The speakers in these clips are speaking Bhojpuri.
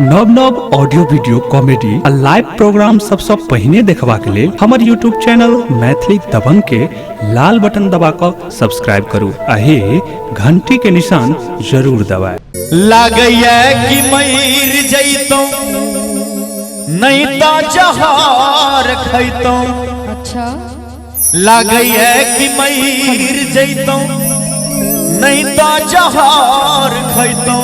नव नव ऑडियो वीडियो कॉमेडी आ लाइव प्रोग्राम सबसे पहले देखबा के लिए हमारे यूट्यूब चैनल मैथिली दबंग के लाल बटन दबाकर सब्सक्राइब करू आहे घंटी के निशान जरूर दबाए। लागैया कि मर जैतों नहीं तो जहर खैतों। अच्छा लागैया कि मर जैतों नहीं तो जहर खैतों।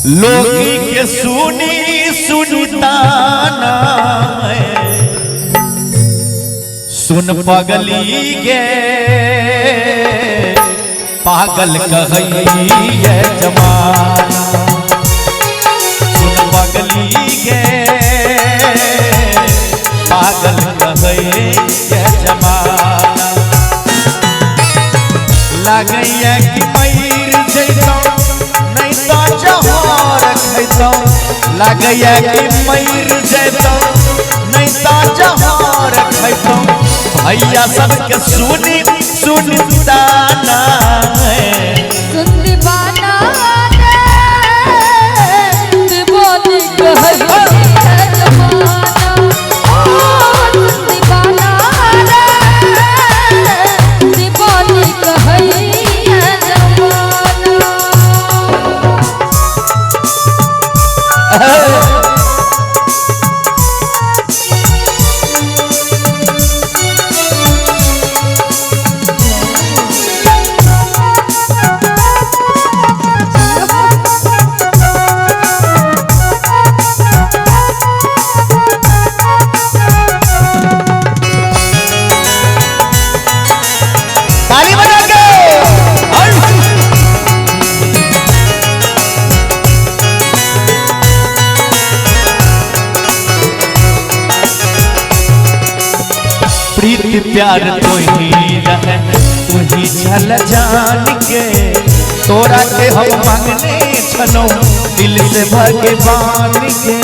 लोगी के सुनी सुनताना सुन पगली गे पागल कहैया जमाना। सुन पगली गे पागल कहैया जमाना। लागैया कि मर जैतों नहीं तो जहर खैतों। लागैया कि मर जैतों नहीं तो जहर खैतों। भैया सबके सुनी सुनताना सुन दीवाना दीवानी कहैया जमाना। सुन दीवाना दीवानी कहैया जमाना। ताली बजा के प्रीति प्यार तो ही रहे तू ही छल जान के। तोरा के हम मांगने छलो दिल से भगवान के।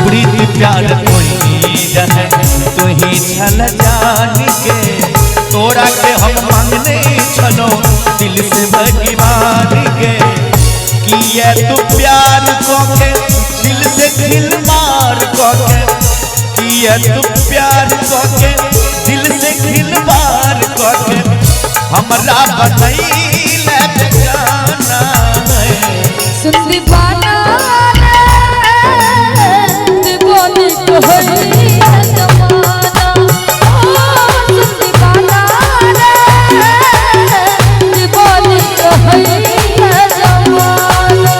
प्रीति प्यार तो ही रहे तू ही छल जान के। तोरा के हम मांगने छलो दिल से भगवान के। किया तू प्यार को के दिल से खिलवाड़ को के। किया तू प्यार को के दिल से खिलवाड़ को के। हमरा बनैले बेगाना सुन दीवाना दीवानी कहैया जमाना। सुन दीवाना दीवानी कहैया जमाना।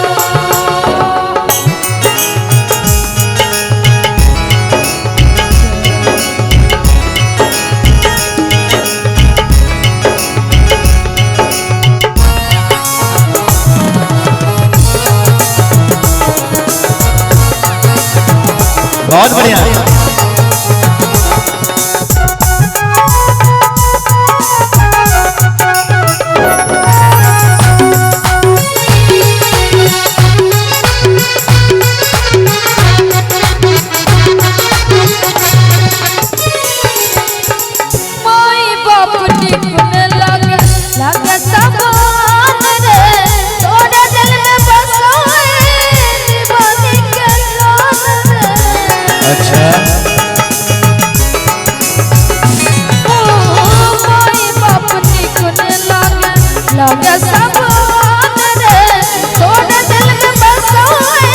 बहुत बढ़िया। माई बाप निकने लगे लगे सबान रे। तोरे दिल में बसोए दीवानी के जान रे। अच्छा ओ माई बाप निकने लगे लगे सबान रे। तोरे दिल में बसोए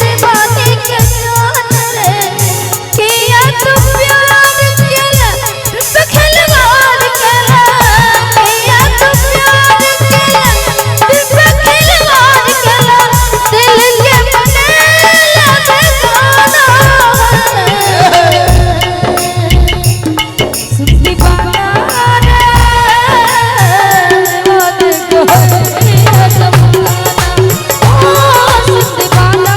दीवानी के जान रे। किया तू प्यार केला तो खिलवाड़ केला। किया तू प्यार केला तो खिलवाड़ केला। दिल के बनेला बेगाना सुन दीवाना दीवानी कहैया जमाना। सुन दीवाना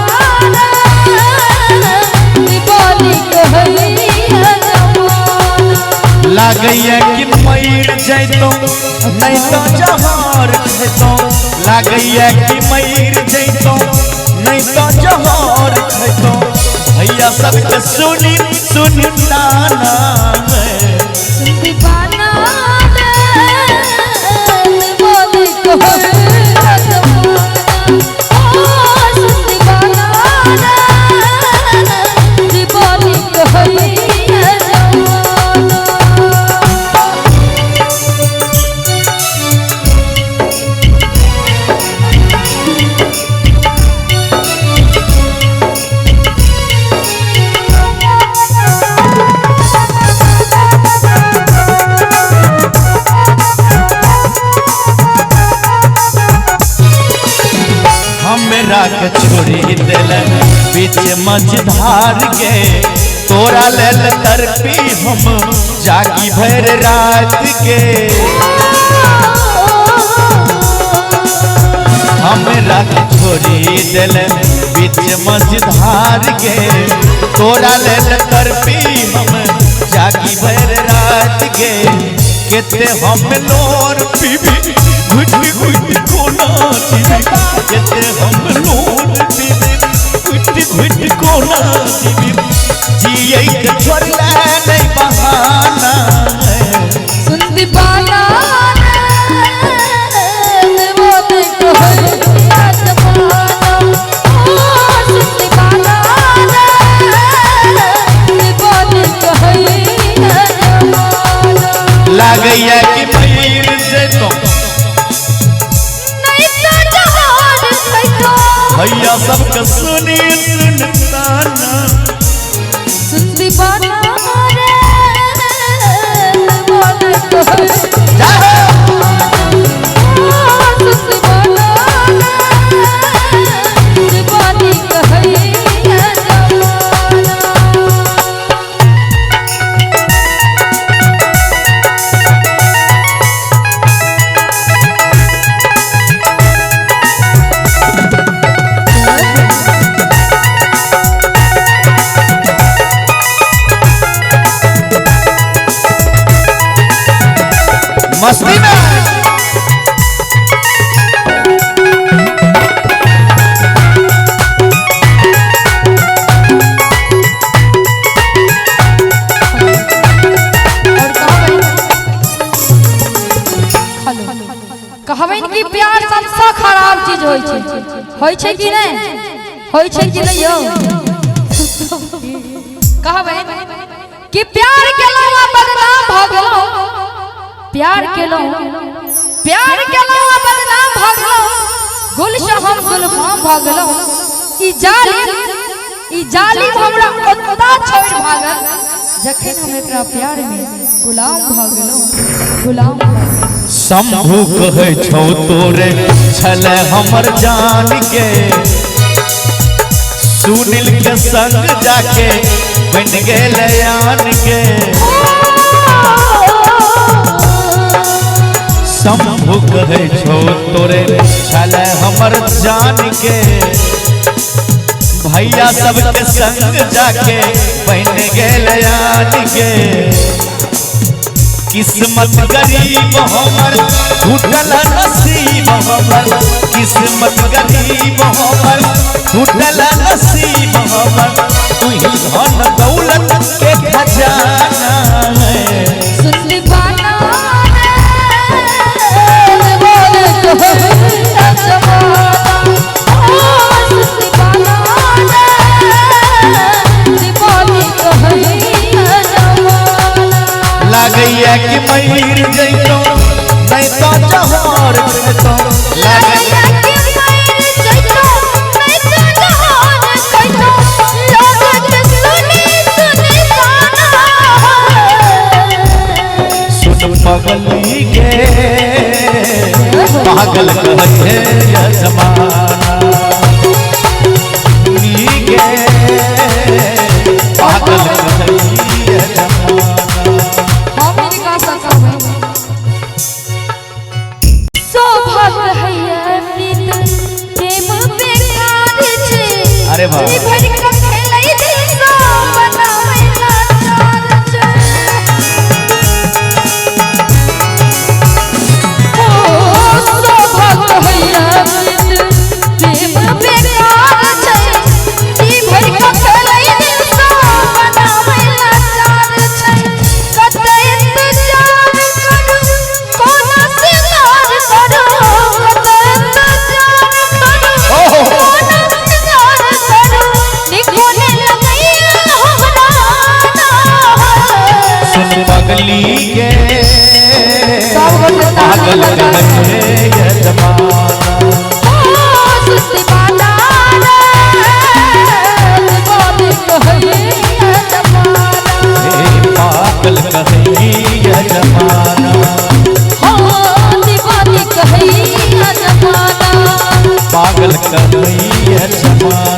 दीवानी कहैया जमाना। लागैया कि मर जैतों नहीं तो जहर खैतों। लागैया कि मर जैतों नहीं तो जहर खैतों। भैया सबके सुनी सुनताना सुन दीवाना दीवानी कहैया हमरा के छोड़ी दिल बीच मझधार के तोरा लेल तरपी हम जागी भर रात के हमरा के छोड़ी दिल बीच मझधार के तोरा लेल तरपी हम जागी भर रात के केते हम लोर पीबी घुट घुट कोना जीवी केते हम लोर पीबी घुट घुट कोना जीवी जियै के छोड़ला नहीं बहाना सुन दीवाना रे वो देखो या जमाना ओ सुन दीवाना रे वो देखो या जमाना लागैया कि भीड़ से तो नहीं तो जहान कैतो भैया सबके सुनी सुनताना सुन दीवाना रे वो देखो जाओ सुन दीवाना रे दीवानी कहैया जमाना मस्ती में कहबैन कि प्यार सबसे खराब चीज होय छै कि नहीं होय छै कि नहीं यौ कहबैन कि प्यार केलौ बदनाम भ गेलौ प्यार केलौ बदनाम भ गेलौ गुलशन हम गुलफाम भ गेलौ ई जालिम हमरा ओत्ता छोड़ भागल जखन हम एकरा प्यार में गुलाम भ गेलौ गुलाम शंभू कहे छौ तोरे छले हमर जान के सुनील के संग जाके बन गेल यान के शंभू कहे छौ तोरे छले हमर जान के भैया सबके संग जाके बन गेल यान के किस्मत गरीब हमर टूटल नसीब हमर किस्मत गरीब हमर टूटल नसीब हमर तू ही धन दौलत के खजाना है सुन दीवाना रे वो देखो या जमाना ओ सुन दीवाना रे दीवानी कहैया जमाना लागैया कि मर जइतो नहीं तो जहर खइतो लागैया कि मर जइतो नहीं तो जहान कैतो लोग के सुनी गाना सुन पगली के पागल कहे ये जमाना नी के पागल कहे ये जमाना हम इनका संग सौभाग्य है ये प्रीत प्रेम बेकार छे अरे वाह। जी भर के खेलै दिल सा बनावे लाचार छे ओ सौभाग्य है ये प्रीत प्रेम बेकार छे जी भर के खेलै दिल सा बनावे लाचार छे कते इंतजार करू कोना सिंगार करू कते इंतजार करू कोना सिंगार करू निकोने लगैया हमरा सुन पगली के सब गोटे पागल कहे ये जमाना ओ सुस्ती बाना रे दीवानी कहैया जमाना पागल कहे ये जमाना हो दीवानी कहैया जमाना पागल कहैया क्षमा।